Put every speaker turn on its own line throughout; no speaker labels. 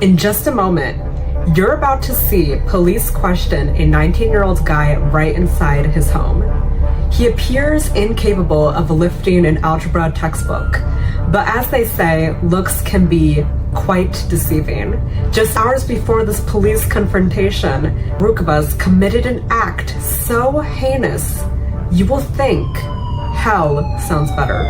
In just a moment, you're about to see police question a 19-year-old guy right inside his home. He appears incapable of lifting an algebra textbook, but as they say, looks can be quite deceiving. Just hours before this police confrontation, Revuckas committed an act so heinous, you will think hell sounds better.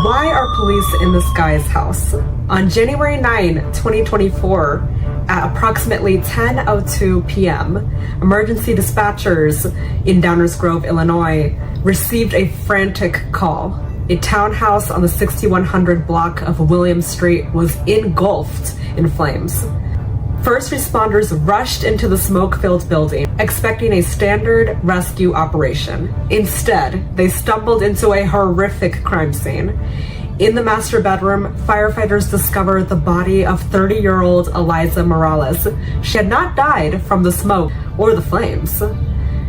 Why are police in this guy's house? On January 9, 2024, at approximately 10:02 p.m., emergency dispatchers in Downers Grove, Illinois, received a frantic call. A townhouse on the 6100 block of William Street was engulfed in flames. First responders rushed into the smoke-filled building, expecting a standard rescue operation. Instead, they stumbled into a horrific crime scene. In the master bedroom, firefighters discovered the body of 30-year-old Eliza Morales. She had not died from the smoke or the flames.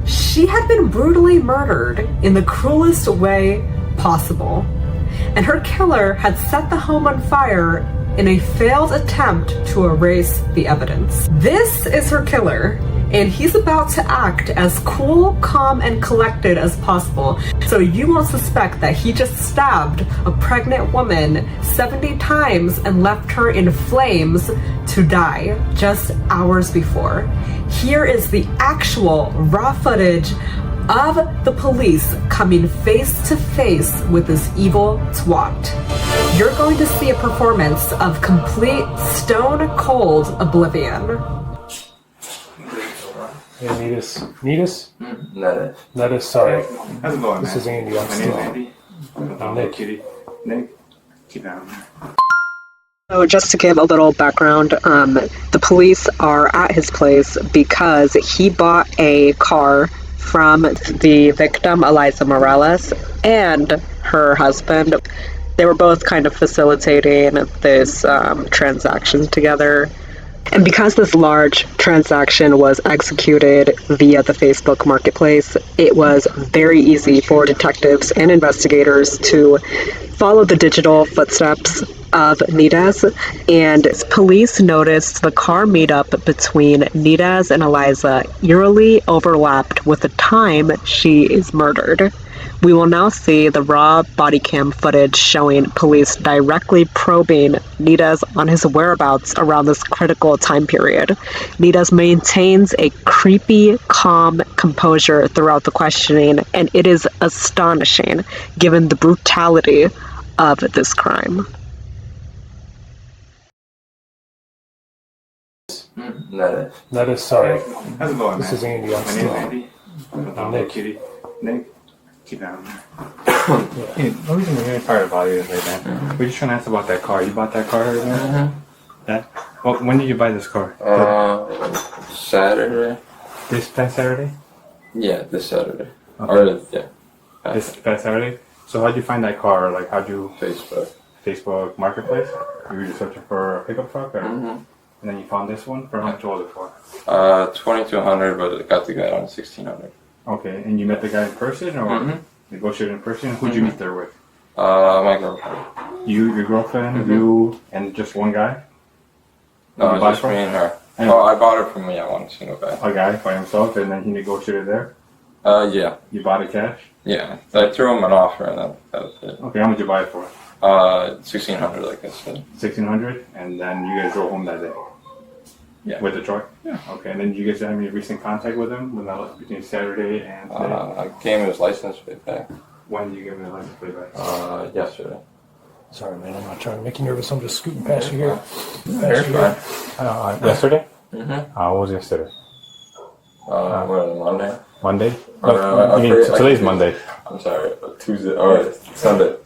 She had been brutally murdered in the cruelest way possible, and her killer had set the home on fire in a failed attempt to erase the evidence. This is her killer, and he's about to act as cool, calm, and collected as possible, so you won't suspect that he just stabbed a pregnant woman 70 times and left her in flames to die just hours before. Here is the actual raw footage of the police coming face to face with this evil twat. You're going to see a performance of complete stone-cold oblivion.
Hey, Nedas. Nedas?
Nedas.
Nedas, sorry.
How's it going,
This
man?
is Andy. I'm
My name's
still.
Andy. I'm
Nick.
Kitty. Nick. Keep it on.
So just to give a little background, the police are at his place because he bought a car from the victim, Eliza Morales, and her husband. They were both kind of facilitating this transaction together. And because this large transaction was executed via the Facebook marketplace, it was very easy for detectives and investigators to follow the digital footsteps of Nedas, and police noticed the car meetup between Nedas and Eliza eerily overlapped with the time she is murdered. We will now see the raw body cam footage showing police directly probing Nedas on his whereabouts around this critical time period. Nedas maintains a creepy, calm composure throughout the questioning, and it is astonishing given the brutality of this crime.
Nedas.
Nedas, sorry.
How's it going, man?
This is Andy. I'm
My name's
still.
Andy. I'm
Nick.
Kitty. Nick. Keep it on. Hey, the reason we're here, sorry about you today, man. We're just trying to ask about that car. You bought that car right there? Yeah? Well, when did you buy this car?
Saturday.
This past Saturday?
Yeah, this Saturday.
Okay.
Or, yeah.
This past Saturday? So how'd you find that car? Like, how'd you... Facebook Marketplace? You were just searching for a pickup truck? Or... And then you found this one? For how much was it for?
2200, but it got the guy on 1600.
Okay, and you met the guy in person or negotiated in person? Who'd you meet there with?
My girlfriend.
You, your girlfriend, you, and just one guy?
No,
You bought
just
it
me
from?
and her.
And-
Oh, I bought it from one single guy.
A guy by himself, and then he negotiated there?
Yeah.
You bought it cash?
Yeah. I threw him an offer and that was it.
Okay, how much you buy it for?
1600, like I said.
1600, and then you guys drove home that day?
Yeah.
With the truck?
Yeah.
Okay, and then you guys have any recent contact with him between Saturday and today?
I gave him his license plate back.
When did you give him the license plate back?
Yesterday.
Sorry, man. I'm not trying to make you nervous. I'm just scooting past you here.
You're fine.
Yesterday?
Mm-hmm.
What was yesterday?
What, Monday?
Monday?
I
mean,
forget,
today's Monday.
I'm sorry, Tuesday, or Sunday.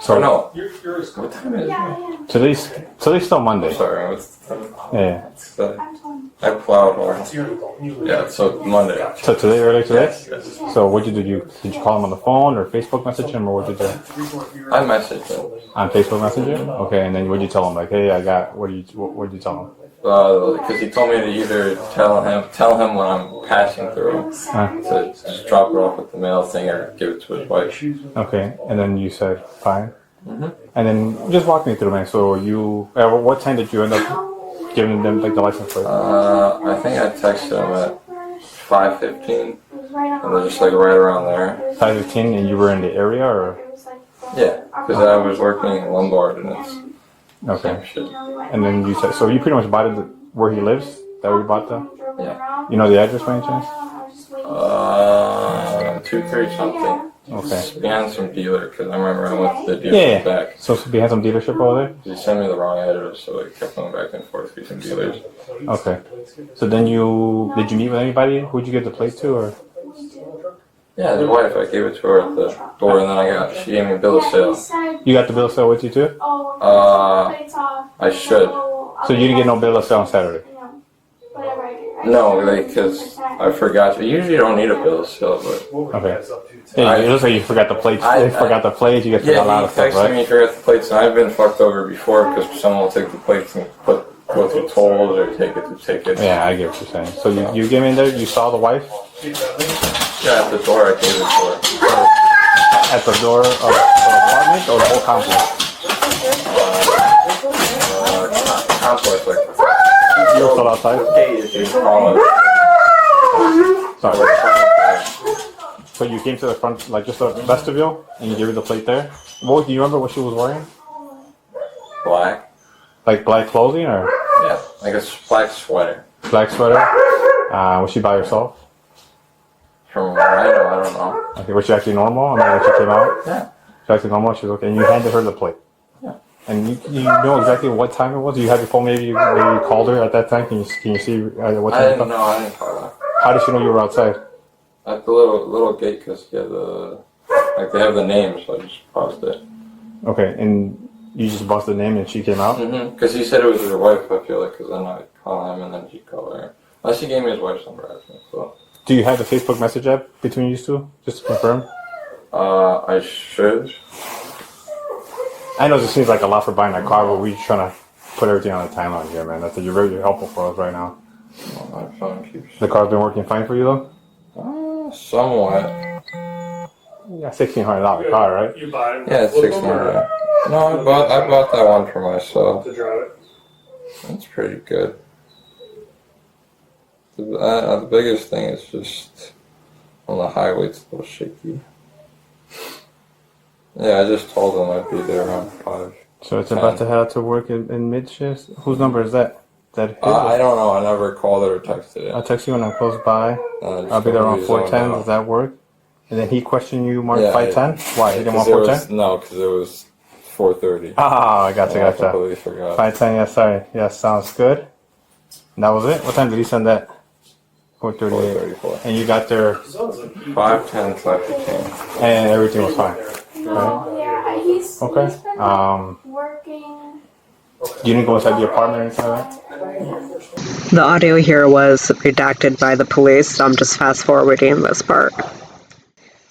So
No. What time is it?
Today's still Monday.
Sorry, what's
Yeah.
I plowed hard. Yeah, so Monday.
So today, early today?
Yes.
So what did you do? Did you call him on the phone or Facebook message him, or what did you?
I messaged him.
On Facebook Messenger? Okay, and then what did you tell him? Like, hey, I got. What did you tell him?
Because he told me to either tell him when I'm passing through to just drop it off with the mail thing or give it to his wife.
Okay, and then you said fine. And then just walk me through, man. So you, what time did you end up giving them like the license plate?
I think I texted him at 5:15, and they're just like right around there.
5:15, and you were in the area, or?
Yeah, because I was working in Lombard, and it's
Okay.
same shit.
And then you said, so you pretty much bought it where he lives? That where you bought the?
Yeah.
You know the address by any chance?
2-3 something.
Okay.
It's behind some dealer, because I remember I went to the dealer
Yeah.
back.
So we had some dealership over there?
He sent me the wrong address, so I kept going back and forth between dealers.
Okay. So then did you meet with anybody? Who'd you give the plate to, or?
Yeah, the wife, I gave it to her at the door, and then she gave me a bill of sale.
You got the bill of sale with you too?
I should.
So you didn't get no bill of sale on Saturday?
No, because I forgot. You usually don't need a bill of sale, but
Okay. Yeah, it looks like you forgot the plates. You forgot the plates. You get a lot
he
of stuff,
texted
right?
me, he forgot the plates, and I've been fucked over before because someone will take the plates and go through tolls or take it through tickets.
Yeah, I get what you're saying. So you came in there, you saw the wife?
Yeah, at the door I gave it to her.
At the door of the apartment or the whole complex?
Complex, like
You were still outside?
gate, if you call it.
Sorry. So you came to the front, like just the vestibule, and you gave her the plate there? Do you remember what she was wearing?
Black.
Like black clothing or
Yeah, like a black sweater.
black sweater? Was she by herself?
From what I know, I don't know.
Okay, was she actually normal? I mean, when she came out?
Yeah.
She actually normal, she was okay. And you handed her the plate?
Yeah.
And you know exactly what time it was? You had your phone, maybe you called her at that time? Can you see what time
I
it
didn't
was?
know, I didn't call her.
How did she know you were outside?
At the little gate, because they have the names, so I just paused it.
Okay, and you just buzzed the name and she came out?
Because he said it was your wife, I feel like, because then I'd call him and then he'd call her. Unless he gave me his wife's number, I think. So.
Do you have the Facebook message app between you two? Just to confirm?
I should.
I know this seems like a lot for buying that car, but we're trying to put everything on the timeline here, man. You're very helpful for us right now.
Well, my phone keeps.
The car's been working fine for you, though?
Somewhat.
Yeah, $1,600 car, right?
You buy it.
Yeah, it's 600. No, I bought that one for myself.
To drive it.
It's pretty good. The biggest thing is just on the highway, it's a little shaky. Yeah, I just told them I'd be there around 5.
So it's about to head out to work in mid-shift? Whose number is that? Is that his?
I don't know. I never called it or texted
I'll
it.
text you when I'm close by.
Just
I'll be there around
told me
4:10.
so
Does that work? And then he questioned you, Mark,
Yeah,
5:10? Why? He didn't want 4:10?
No, because it was 4:30.
Ah, I gotcha.
I completely forgot.
5:10, yeah, sorry. Yeah, sounds good. And that was it? What time did he send that? 4:38.
4:34.
And you got there
5:10, 5:15.
and everything was fine.
Yeah, he's
Okay.
been working.
You didn't go inside the apartment or anything like that?
The audio here was redacted by the police, so I'm just fast forwarding this part.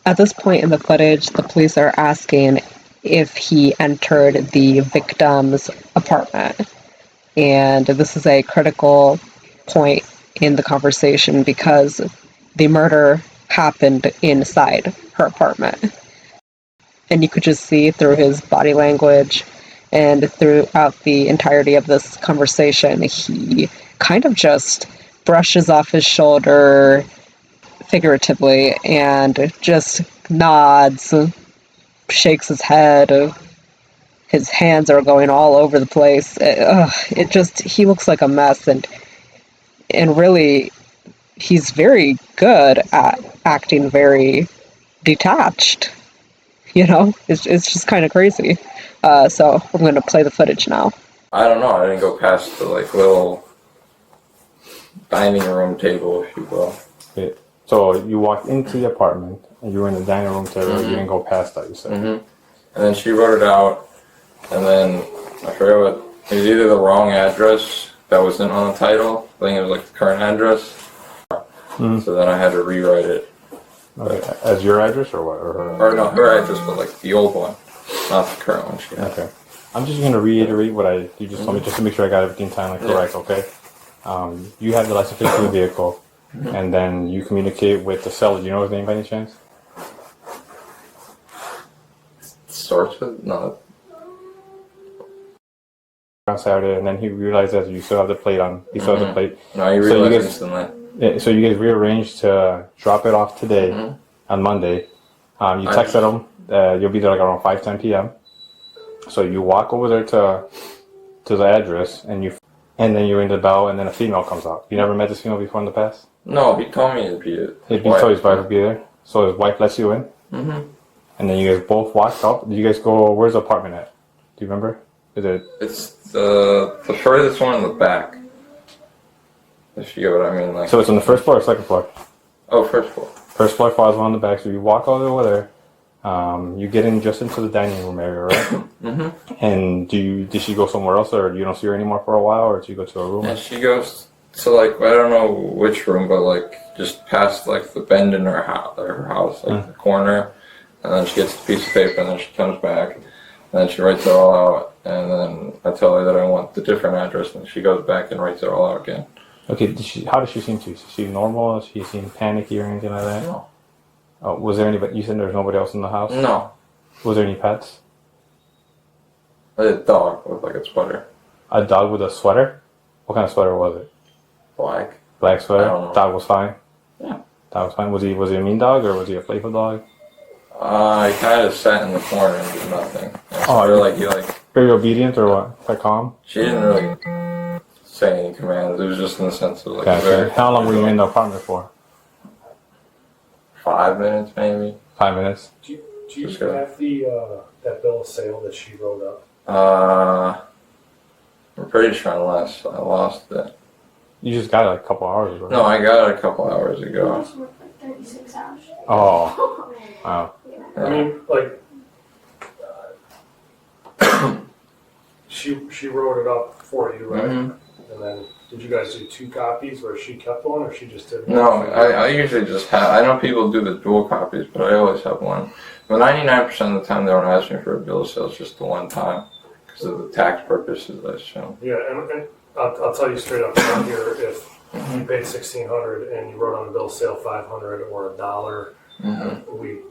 At this point in the footage, the police are asking if he entered the victim's apartment. And this is a critical point in the conversation because the murder happened inside her apartment. And you could just see through his body language and throughout the entirety of this conversation, he kind of just brushes off his shoulder figuratively and just nods, shakes his head. His hands are going all over the place. He looks like a mess, and really, he's very good at acting very detached. You know, it's just kind of crazy. So I'm going to play the footage now.
I don't know. I didn't go past the little dining room table, if you will.
Yeah. So you walked into the apartment and you were in the dining room table. You didn't go past that, you said.
And then she wrote it out, and then I forgot what. It was either the wrong address that wasn't on the title. I think it was like the current address. So then I had to rewrite it.
Okay. As your address or what?
Or no, her address, but like the old one, not the current one she had.
Okay. I'm just going to reiterate what you just told me, just to make sure I got everything timely correct, okay? You have the license plate for the vehicle, and then you communicate with the seller. Do you know his name by any chance?
Starts with no.
on Saturday, and then he realized that you still have the plate on. He still has the plate.
No, you
So you
realized
guys-
instantly.
Yeah, so you guys rearranged to drop it off today on Monday. You texted him you'll be there like around 5:10 p.m. So you walk over there to the address, and then you ring the bell, and then a female comes out. You never met this female before in the past?
No, he told me to be it.
He told his wife would be there. So his wife lets you in. And then you guys both walked up. Did you guys go? Where's the apartment at? Do you remember? Is it?
It's the furthest one in the back. If you get what I mean, like.
So it's on the first floor or second floor?
Oh, first floor.
First floor, falls on the back. So you walk all the way over there. You get in just into the dining room area, right? And did she go somewhere else, or you don't see her anymore for a while, or did you go to a room?
And she goes to like I don't know which room, but like just past like the bend in her house, like the corner, and then she gets the piece of paper, and then she comes back, and then she writes it all out, and then I tell her that I want the different address, and she goes back and writes it all out again.
Okay, how does she seem to you? Is she normal? Does she seem panicky or anything like that?
No.
Oh, was there anybody? You said there was nobody else in the house?
No.
Was there any pets?
A dog with like a sweater.
A dog with a sweater? What kind of sweater was it?
Black.
Black sweater?
I don't know.
Dog was fine?
Yeah.
Dog was fine. Was he a mean dog, or was he a playful dog?
He kind of sat in the corner and did nothing. And
Oh,
so he like
Very obedient, or what? Quite calm?
she didn't really say any commands. It was just in the sense of like
Gotcha.
very
How long were you in the apartment for?
5 minutes maybe.
5 minutes?
Do you
Just kidding.
have the that bill of sale that she wrote up?
I'm pretty sure I lost it.
You just got it like a couple hours ago.
No, I got it a couple hours
I
ago.
just worked like 36 hours.
Oh, wow.
I mean, like, she wrote it up for you, right?
Mhm.
And then, did you guys do 2 copies where she kept one, or she just did one?
No, I usually just have. I know people do the dual copies, but I always have one. But 99% of the time, they don't ask me for a bill of sale. It's just the one time because of the tax purposes, I assume.
Yeah, and I'll tell you straight up front here, if you paid $1,600 and you wrote on the bill of sale $500 or $1,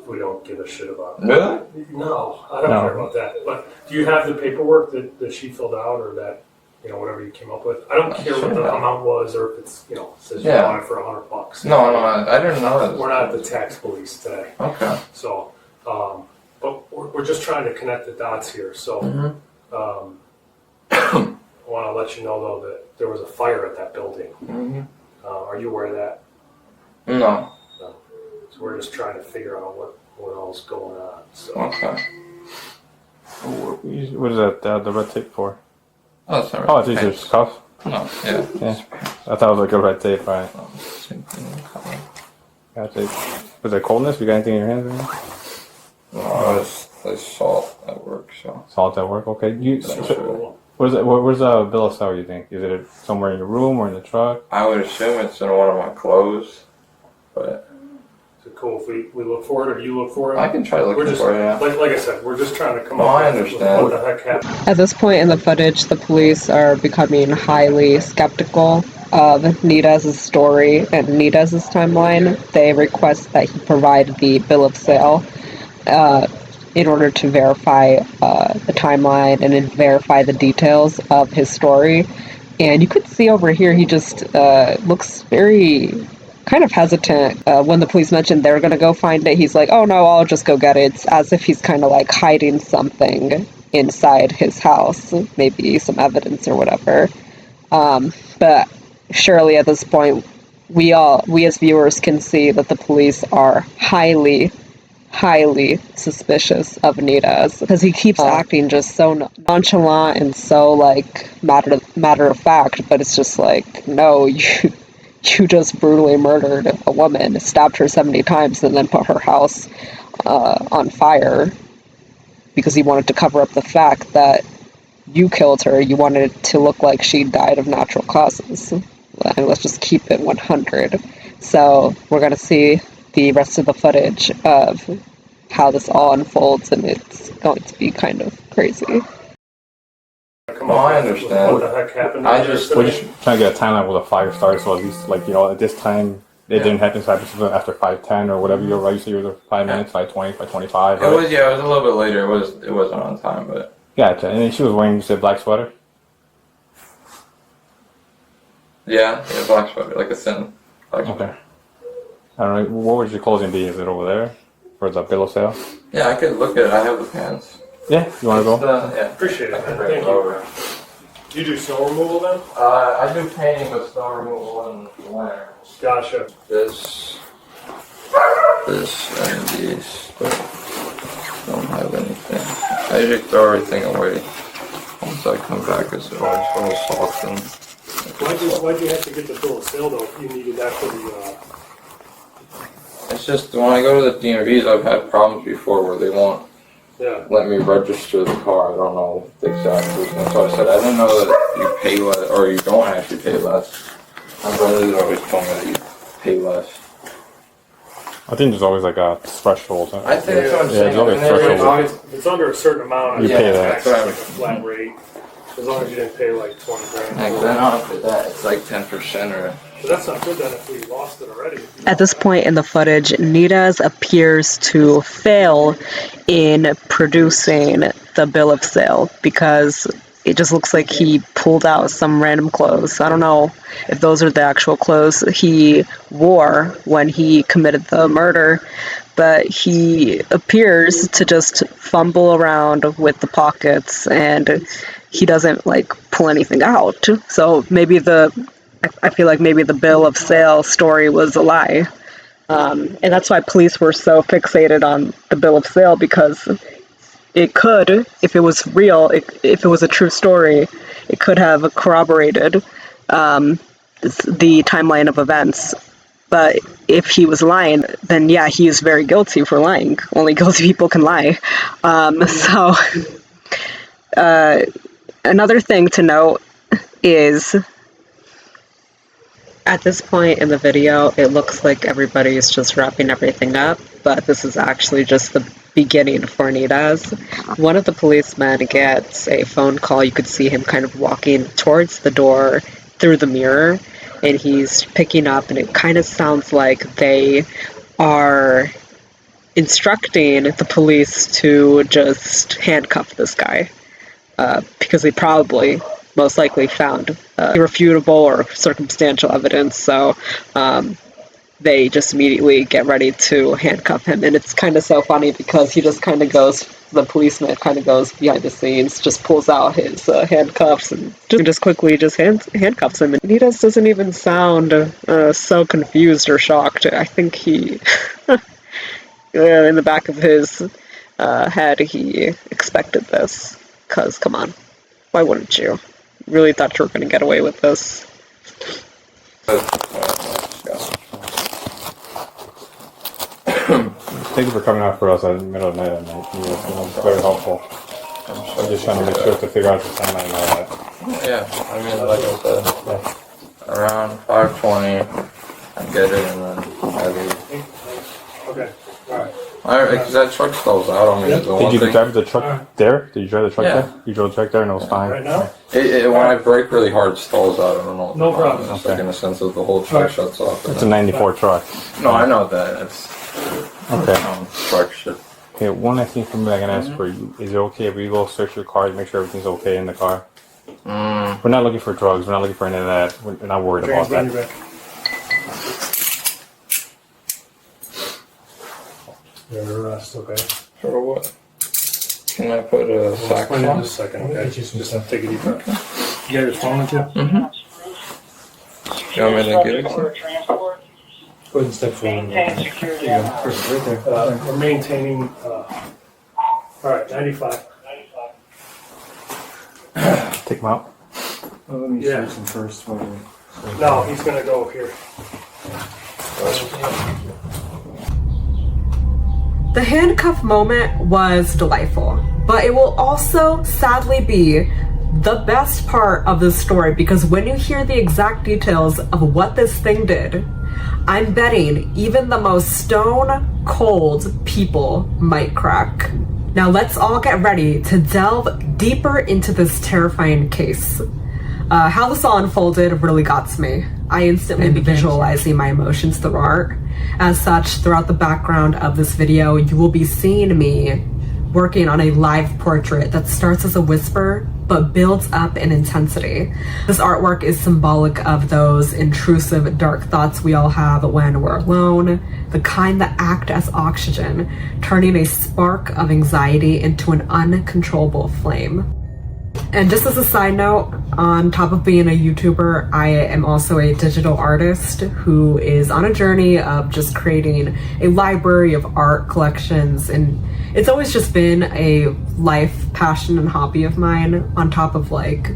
we don't give a shit about that.
Really?
No, I don't care about that. But do you have the paperwork that she filled out, or that, whatever you came up with? I don't care what the amount was, or if it's, says you bought it for $100.
No, I didn't know that.
We're not the tax police today.
Okay.
So, but we're just trying to connect the dots here. So, I want to let you know, though, that there was a fire at that building. Are you aware of that?
No.
No. So we're just trying to figure out what all's going on. So.
Okay.
What is that, the red tape for?
Oh, that's not
Oh,
right.
it's just cuff?
No, yeah.
Yeah. I thought it was like a red tape, right?
Same thing.
Gotcha. Was there coldness? You got anything in your hands? Right?
No, there's salt at work, so.
Salt at work, okay.
So,
Where's the bill of sale, you think? Is it somewhere in your room or in the truck?
I would assume it's in one of my clothes, but
is it cool if we look for it, or you look for it?
I can try looking
We're just,
for it, yeah.
like I said, we're just trying to come
Oh,
up
I
with
understand.
what the heck happened.
At this point in the footage, the police are becoming highly skeptical of Nedas' story and Nedas' timeline. They request that he provide the bill of sale in order to verify the timeline and then verify the details of his story. And you could see over here, he just looks very kind of hesitant. When the police mentioned they're going to go find it, he's like, oh no, I'll just go get it. It's as if he's kind of like hiding something inside his house, maybe some evidence or whatever. But surely at this point, we as viewers can see that the police are highly suspicious of Nedas, because he keeps acting just so nonchalant and so like matter of fact, but it's just like, no, you just brutally murdered a woman, stabbed her 70 times, and then put her house on fire because you wanted to cover up the fact that you killed her. You wanted it to look like she died of natural causes. And let's just keep it 100. So we're going to see the rest of the footage of how this all unfolds, and it's going to be kind of crazy.
Come
Oh,
up
I
with
understand.
what the heck happened.
I
there
just-
today.
We're just trying to get a timeline where the fire started, so at least, like, at this time, it didn't happen, so it happened after 5:10 or whatever you were right. You said you were there 5 minutes, 5:20, 5:25,
It was a little bit later. It wasn't on time, but
Gotcha. And then she was wearing, you said, black sweater?
Yeah, black sweater, like a thin black sweater.
Okay. I don't know. What would your closing be? Is it over there for the bill of sale?
Yeah, I could look at it. I have the pants.
Yeah. You want to go?
Yeah.
Appreciate it, man.
Bring it
Thank
over.
you. You do snow removal then?
I do painting with snow removal in the winter.
Gotcha.
This, and these, but don't have anything. I usually throw everything away once I come back. It's always a little soft and.
Why'd you have to get the bill of sale though? You needed that for the.
It's just when I go to the DMVs, I've had problems before where they won't let me register the car. I don't know the exact reason. So I said I didn't know that you pay less or you don't actually pay less. My brother's always told me that you pay less.
I think there's always like a threshold.
I think that's what I'm
Yeah,
saying.
there's always
And then
threshold.
If it's under a certain amount,
You pay that.
it's like a flat rate. As long as you didn't pay like 20 grand.
Like, then after that, it's like 10% or.
But that's not good then if we lost it already.
At this point in the footage, Nedas appears to fail in producing the bill of sale because it just looks like he pulled out some random clothes. I don't know if those are the actual clothes he wore when he committed the murder, but he appears to just fumble around with the pockets and he doesn't like pull anything out. So maybe I feel like maybe the bill of sale story was a lie. And that's why police were so fixated on the bill of sale, because it could, if it was real, if it was a true story, it could have corroborated the timeline of events. But if he was lying, then yeah, he is very guilty for lying. Only guilty people can lie. Another thing to note is, at this point in the video, it looks like everybody is just wrapping everything up, but this is actually just the beginning for Nedas. One of the policemen gets a phone call. You could see him kind of walking towards the door through the mirror, and he's picking up, and it kind of sounds like they are instructing the police to just handcuff this guy, because they probably most likely found irrefutable or circumstantial evidence, so they just immediately get ready to handcuff him. And it's kind of so funny because he just kind of goes, the policeman kind of goes behind the scenes, just pulls out his handcuffs and just quickly just handcuffs him. And Nedas doesn't even sound so confused or shocked. I think he, in the back of his head, he expected this. Because, come on, why wouldn't you? Really thought you were going to get away with this.
Thank you for coming out for us in the middle of the night. It's very helpful. I'm just trying to make sure to figure out the timeline and all that.
Yeah, I mean, like I said, around 5:20, I get it and then I leave.
Okay, alright.
Because that truck stalls out on me.
Did you drive the truck there? Did you drive the truck
Yeah.
there? You drove the truck there and it was fine?
Right now?
When I brake really hard, it stalls out. I don't know.
No problem.
It's like in a sense of the whole truck shuts off.
It's a 94 truck.
No, I know that. It's
Okay.
truck shit.
Okay, one last thing from me I can ask for you. Is it okay if we go search your car to make sure everything's okay in the car? We're not looking for drugs. We're not looking for any of that. We're not worried about that.
You're under arrest, okay?
For what? Can I put a sack
Explain in
on?
just a second, okay? Just take a deep breath. You got your phone with you?
You want me to give it to you?
Go ahead and step forward. We're maintaining, alright, 95.
Take them out.
Well, let me
Yeah.
search them first.
No, he's gonna go here.
The handcuff moment was delightful, but it will also sadly be the best part of this story, because when you hear the exact details of what this thing did, I'm betting even the most stone cold people might crack. Now let's all get ready to delve deeper into this terrifying case. How this all unfolded really got to me. I instantly began visualizing my emotions through art. As such, throughout the background of this video, you will be seeing me working on a live portrait that starts as a whisper but builds up in intensity. This artwork is symbolic of those intrusive dark thoughts we all have when we're alone, the kind that act as oxygen, turning a spark of anxiety into an uncontrollable flame. And just as a side note, on top of being a YouTuber, I am also a digital artist who is on a journey of just creating a library of art collections, and it's always just been a life passion and hobby of mine, on top of like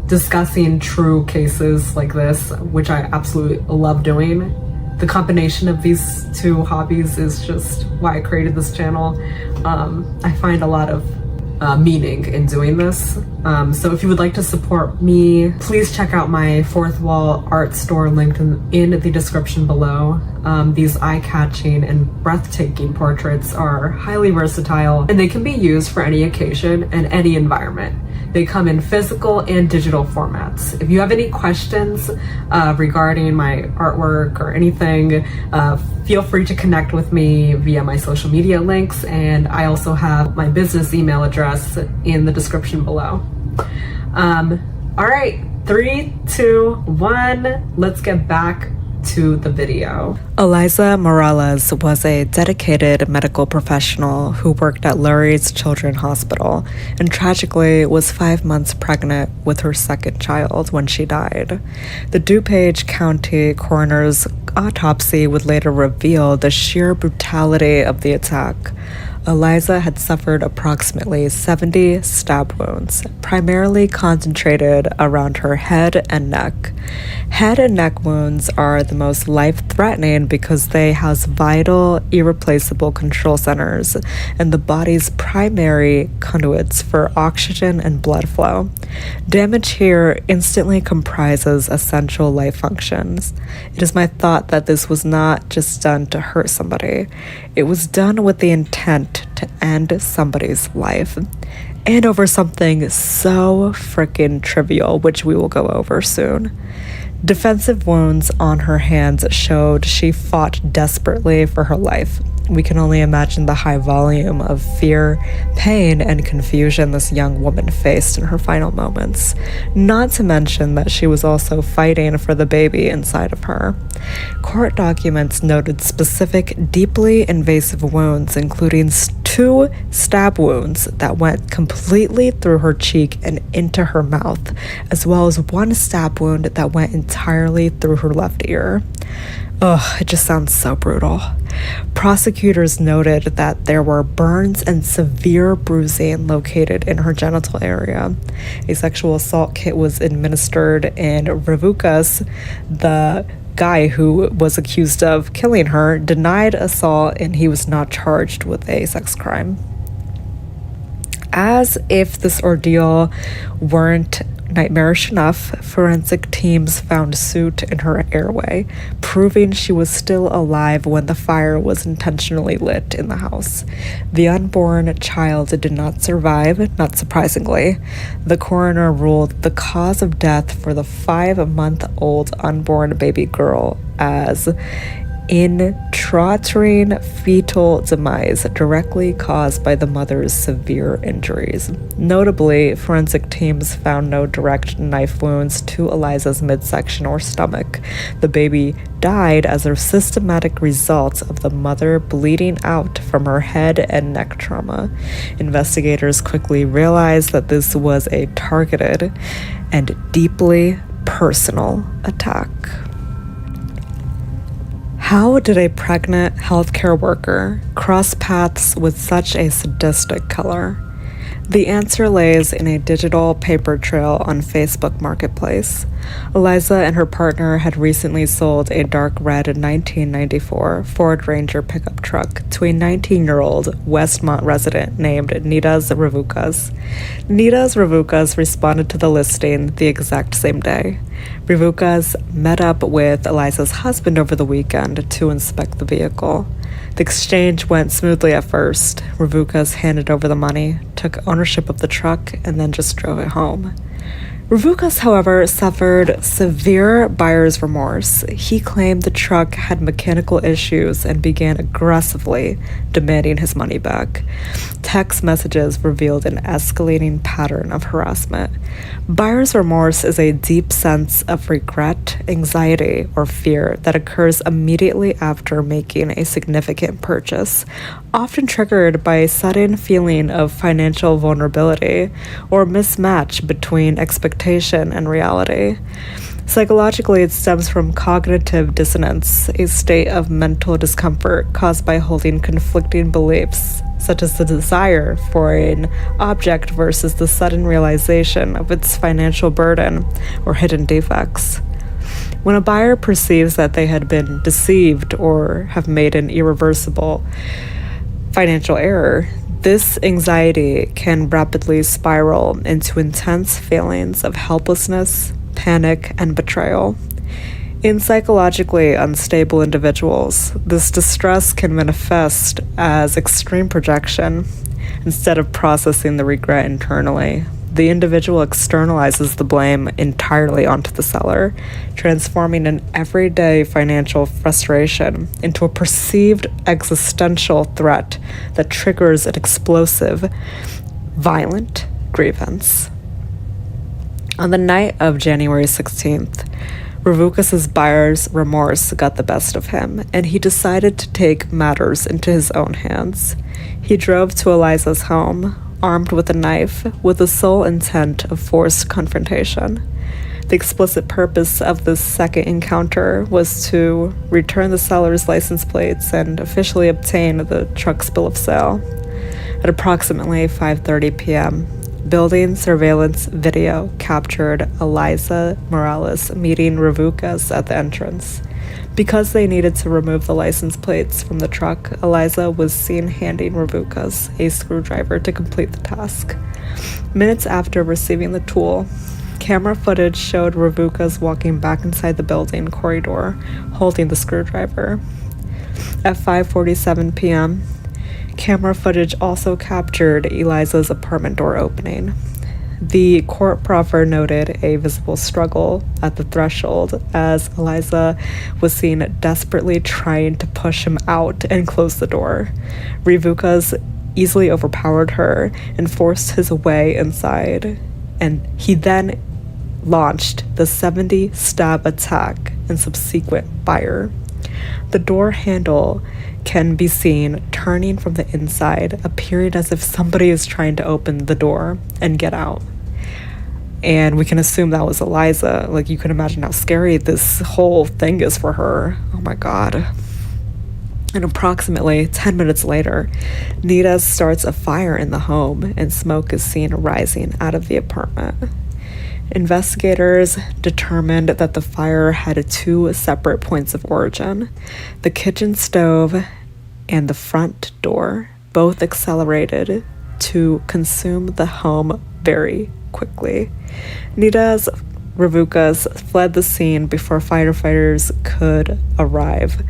discussing true cases like this, which I absolutely love doing. The combination of these two hobbies is just why I created this channel. I find a lot of meaning in doing this. So if you would like to support me, please check out my Fourth Wall art store linked in the description below. These eye-catching and breathtaking portraits are highly versatile, and they can be used for any occasion and any environment. They come in physical and digital formats. If you have any questions regarding my artwork or anything, feel free to connect with me via my social media links, and I also have my business email address in the description below. All right, 3, 2, 1, let's get back to the video. Eliza Morales was a dedicated medical professional who worked at Lurie's Children's Hospital and tragically was 5 months pregnant with her second child when she died. The DuPage County coroner's autopsy would later reveal the sheer brutality of the attack. Eliza had suffered approximately 70 stab wounds, primarily concentrated around her head and neck. Head and neck wounds are the most life-threatening because they house vital, irreplaceable control centers and the body's primary conduits for oxygen and blood flow. Damage here instantly comprises essential life functions. It is my thought that this was not just done to hurt somebody. It was done with the intent to end somebody's life, and over something so freaking trivial, which we will go over soon. Defensive wounds on her hands showed she fought desperately for her life. We can only imagine the high volume of fear, pain, and confusion this young woman faced in her final moments, not to mention that she was also fighting for the baby inside of her. Court documents noted specific, deeply invasive wounds, including 2 stab wounds that went completely through her cheek and into her mouth, as well as 1 stab wound that went entirely through her left ear. Ugh, it just sounds so brutal. Prosecutors noted that there were burns and severe bruising located in her genital area. A sexual assault kit was administered, and Revuckas, the guy who was accused of killing her, denied assault, and he was not charged with a sex crime. As if this ordeal weren't nightmarish enough, forensic teams found soot in her airway, proving she was still alive when the fire was intentionally lit in the house. The unborn child did not survive, not surprisingly. The coroner ruled the cause of death for the 5-month-old unborn baby girl as intrauterine fetal demise directly caused by the mother's severe injuries. Notably, forensic teams found no direct knife wounds to Eliza's midsection or stomach. The baby died as a systematic result of the mother bleeding out from her head and neck trauma. Investigators quickly realized that this was a targeted and deeply personal attack. How did a pregnant healthcare worker cross paths with such a sadistic killer? The answer lays in a digital paper trail on Facebook Marketplace. Eliza and her partner had recently sold a dark red 1994 Ford Ranger pickup truck to a 19-year-old Westmont resident named Nedas Revuckas. Nedas Revuckas responded to the listing the exact same day. Revuckas met up with Eliza's husband over the weekend to inspect the vehicle. The exchange went smoothly at first. Revuckas handed over the money, took ownership of the truck, and then just drove it home. Revuckas, however, suffered severe buyer's remorse. He claimed the truck had mechanical issues and began aggressively demanding his money back. Text messages revealed an escalating pattern of harassment. Buyer's remorse is a deep sense of regret, anxiety, or fear that occurs immediately after making a significant purchase, often triggered by a sudden feeling of financial vulnerability or mismatch between expectation and reality. Psychologically, it stems from cognitive dissonance, a state of mental discomfort caused by holding conflicting beliefs, such as the desire for an object versus the sudden realization of its financial burden or hidden defects. When a buyer perceives that they had been deceived or have made an irreversible financial error, this anxiety can rapidly spiral into intense feelings of helplessness, panic, and betrayal. In psychologically unstable individuals, this distress can manifest as extreme projection. Instead of processing the regret internally, the individual externalizes the blame entirely onto the seller, transforming an everyday financial frustration into a perceived existential threat that triggers an explosive, violent grievance. On the night of January 16th, Revuckas' buyer's remorse got the best of him, and he decided to take matters into his own hands. He drove to Eliza's home, armed with a knife, with the sole intent of forced confrontation. The explicit purpose of this second encounter was to return the seller's license plates and officially obtain the truck's bill of sale. At approximately 5:30 p.m., building surveillance video captured Eliza Morales meeting Revuckas at the entrance. Because they needed to remove the license plates from the truck, Eliza was seen handing Revuckas a screwdriver to complete the task. Minutes after receiving the tool, camera footage showed Revuckas walking back inside the building corridor, holding the screwdriver. At 5:47 p.m., camera footage also captured Eliza's apartment door opening. The court proffer noted a visible struggle at the threshold as Eliza was seen desperately trying to push him out and close the door. Revuckas easily overpowered her and forced his way inside, and he then launched the 70-stab attack and subsequent fire. The door handle can be seen turning from the inside, appearing as if somebody is trying to open the door and get out. And we can assume that was Eliza. Like, you can imagine how scary this whole thing is for her. Oh my God. And approximately 10 minutes later, Nedas starts a fire in the home and smoke is seen rising out of the apartment. Investigators determined that the fire had two separate points of origin. The kitchen stove and the front door both accelerated to consume the home very quickly. Nedas Revuckas fled the scene before firefighters could arrive,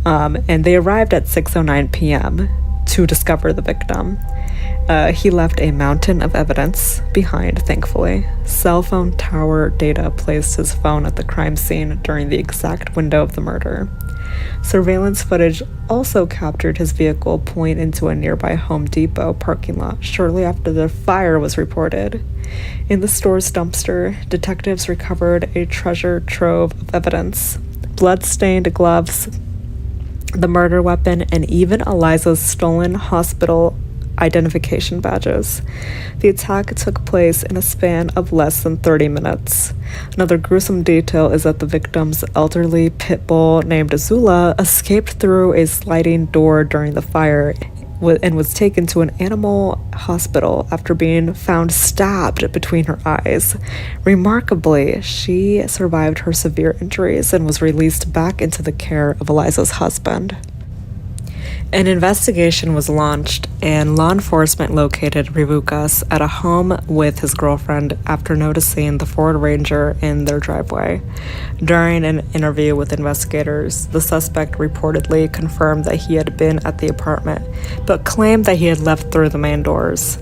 and they arrived at 6:09 p.m. to discover the victim. He left a mountain of evidence behind, thankfully. Cell phone tower data placed his phone at the crime scene during the exact window of the murder. Surveillance footage also captured his vehicle pulling into a nearby Home Depot parking lot shortly after the fire was reported. In the store's dumpster, detectives recovered a treasure trove of evidence: blood-stained gloves, the murder weapon, and even Eliza's stolen hospital identification badges. The attack took place in a span of less than 30 minutes. Another gruesome detail is that the victim's elderly pit bull named Azula escaped through a sliding door during the fire and was taken to an animal hospital after being found stabbed between her eyes. Remarkably, she survived her severe injuries and was released back into the care of Eliza's husband. An investigation was launched, and law enforcement located Revuckas at a home with his girlfriend after noticing the Ford Ranger in their driveway. During an interview with investigators, the suspect reportedly confirmed that he had been at the apartment, but claimed that he had left through the main doors.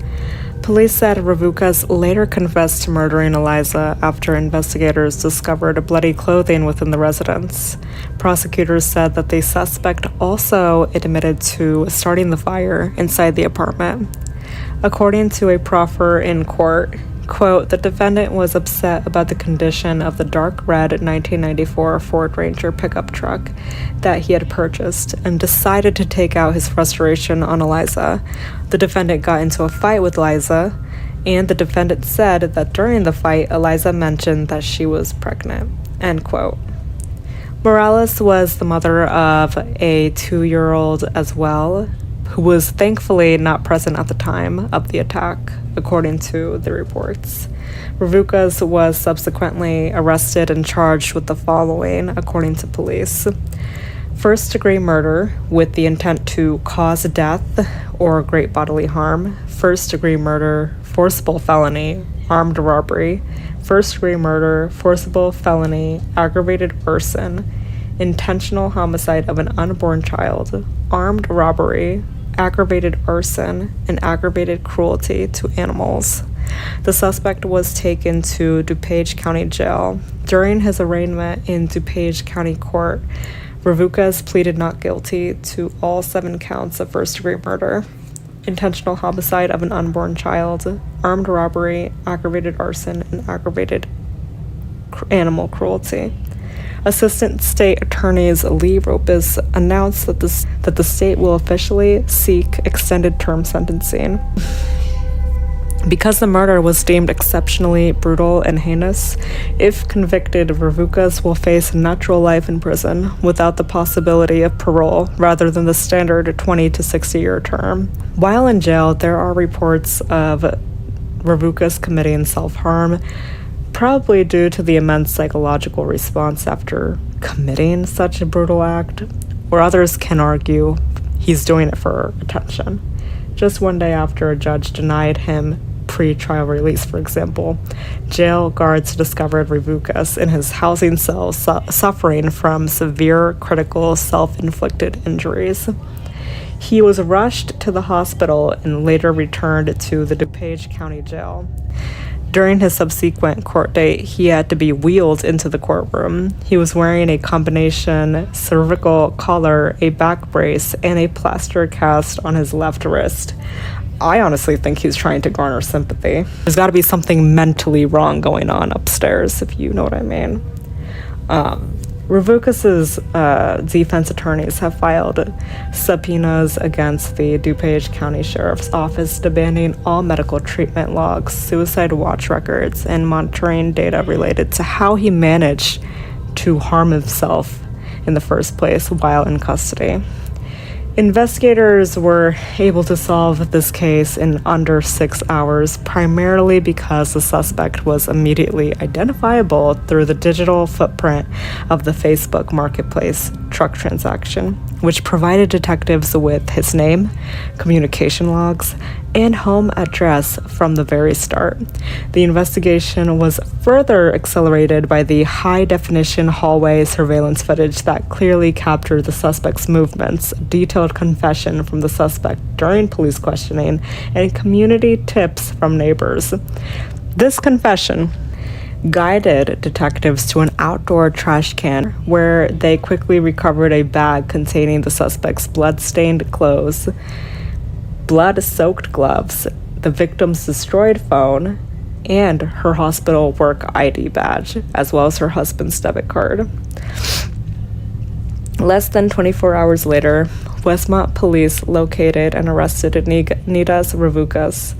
Police said Revuckas later confessed to murdering Eliza after investigators discovered bloody clothing within the residence. Prosecutors said that the suspect also admitted to starting the fire inside the apartment. According to a proffer in court, quote, the defendant was upset about the condition of the dark red 1994 Ford Ranger pickup truck that he had purchased and decided to take out his frustration on Eliza. The defendant got into a fight with Eliza, and the defendant said that during the fight, Eliza mentioned that she was pregnant, end quote. Morales was the mother of a 2-year-old as well, who was thankfully not present at the time of the attack, according to the reports. Revuckas was subsequently arrested and charged with the following, according to police. First-degree murder with the intent to cause death or great bodily harm, first-degree murder, forcible felony, armed robbery, first-degree murder, forcible felony, aggravated arson, intentional homicide of an unborn child, armed robbery, aggravated arson, and aggravated cruelty to animals. The suspect was taken to DuPage County Jail. During his arraignment in DuPage County Court, Revuckas pleaded not guilty to all 7 counts of first-degree murder, intentional homicide of an unborn child, armed robbery, aggravated arson, and aggravated animal cruelty. Assistant State Attorneys Lee Revuckas announced that the state will officially seek extended term sentencing. Because the murder was deemed exceptionally brutal and heinous, if convicted, Revuckas will face natural life in prison without the possibility of parole rather than the standard 20 to 60-year term. While in jail, there are reports of Revuckas committing self-harm, probably due to the immense psychological response after committing such a brutal act, or others can argue he's doing it for attention. Just one day after a judge denied him pre-trial release, for example, jail guards discovered Revuckas in his housing cell suffering from severe critical self-inflicted injuries. He was rushed to the hospital and later returned to the DuPage County Jail. During his subsequent court date, he had to be wheeled into the courtroom. He was wearing a combination cervical collar, a back brace, and a plaster cast on his left wrist. I honestly think he's trying to garner sympathy. There's got to be something mentally wrong going on upstairs, if you know what I mean. Revuckas' defense attorneys have filed subpoenas against the DuPage County Sheriff's Office demanding all medical treatment logs, suicide watch records, and monitoring data related to how he managed to harm himself in the first place while in custody. Investigators were able to solve this case in under 6 hours, primarily because the suspect was immediately identifiable through the digital footprint of the Facebook Marketplace truck transaction, which provided detectives with his name, communication logs, and home address from the very start. The investigation was further accelerated by the high-definition hallway surveillance footage that clearly captured the suspect's movements, detailed confession from the suspect during police questioning, and community tips from neighbors. This confession guided detectives to an outdoor trash can where they quickly recovered a bag containing the suspect's blood-stained clothes, blood-soaked gloves, the victim's destroyed phone, and her hospital work ID badge, as well as her husband's debit card. Less than 24 hours later, Westmont police located and arrested Nedas Revuckas.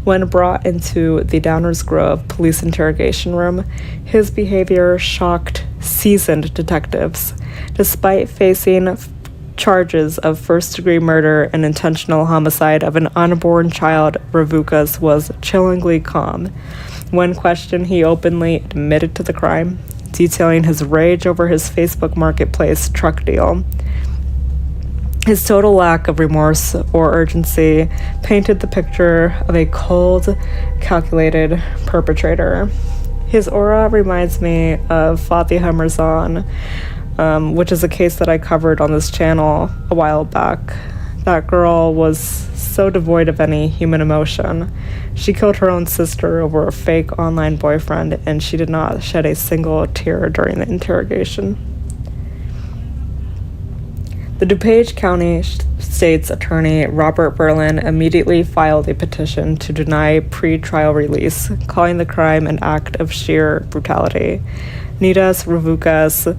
When brought into the Downers Grove police interrogation room, his behavior shocked seasoned detectives. Despite facing charges of first-degree murder and intentional homicide of an unborn child, Revuckas was chillingly calm. When questioned, he openly admitted to the crime, detailing his rage over his Facebook Marketplace truck deal. His total lack of remorse or urgency painted the picture of a cold, calculated perpetrator. His aura reminds me of Fatima Mirzan, which is a case that I covered on this channel a while back, That girl was so devoid of any human emotion. She killed her own sister over a fake online boyfriend, and she did not shed a single tear during the interrogation. The DuPage County State's Attorney Robert Berlin immediately filed a petition to deny pre-trial release, calling the crime an act of sheer brutality. Nedas Revuckas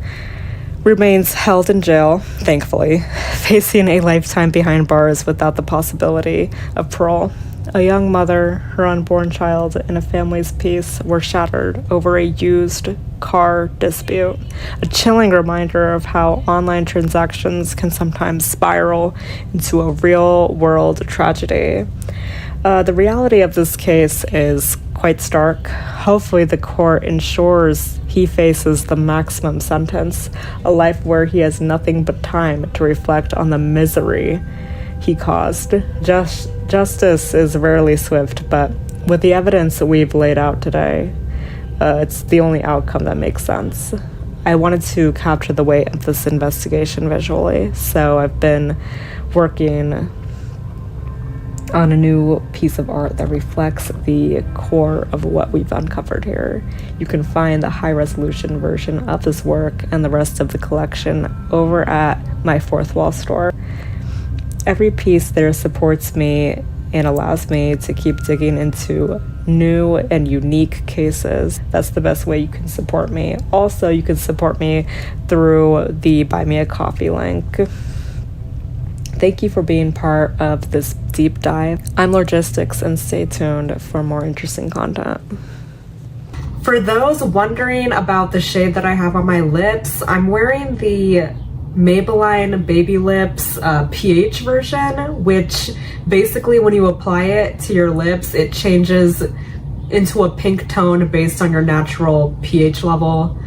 remains held in jail, thankfully, facing a lifetime behind bars without the possibility of parole. A young mother, her unborn child, and a family's peace were shattered over a used car dispute. A chilling reminder of how online transactions can sometimes spiral into a real-world tragedy. The reality of this case is quite stark. Hopefully the court ensures he faces the maximum sentence, a life where he has nothing but time to reflect on the misery he caused. Justice is rarely swift, but with the evidence that we've laid out today, it's the only outcome that makes sense. I wanted to capture the weight of this investigation visually, so I've been working on a new piece of art that reflects the core of what we've uncovered here. You can find the high-resolution version of this work and the rest of the collection over at my Fourth Wall store. Every piece there supports me and allows me to keep digging into new and unique cases. That's the best way you can support me. Also, you can support me through the Buy Me a Coffee link. Thank you for being part of this deep dive. I'm Logistics, and stay tuned for more interesting content. For those wondering about the shade that I have on my lips, I'm wearing the Maybelline Baby Lips pH version, which basically when you apply it to your lips, it changes into a pink tone based on your natural pH level.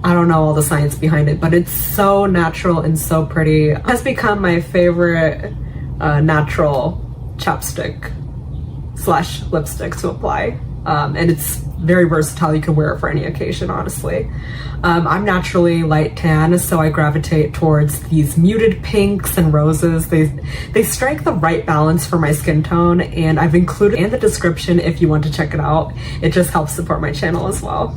I don't know all the science behind it, but it's so natural and so pretty. It has become my favorite natural chapstick / lipstick to apply. And it's very versatile. You can wear it for any occasion, honestly. I'm naturally light tan, so I gravitate towards these muted pinks and roses. They strike the right balance for my skin tone, and I've included in the description if you want to check it out. It just helps support my channel as well.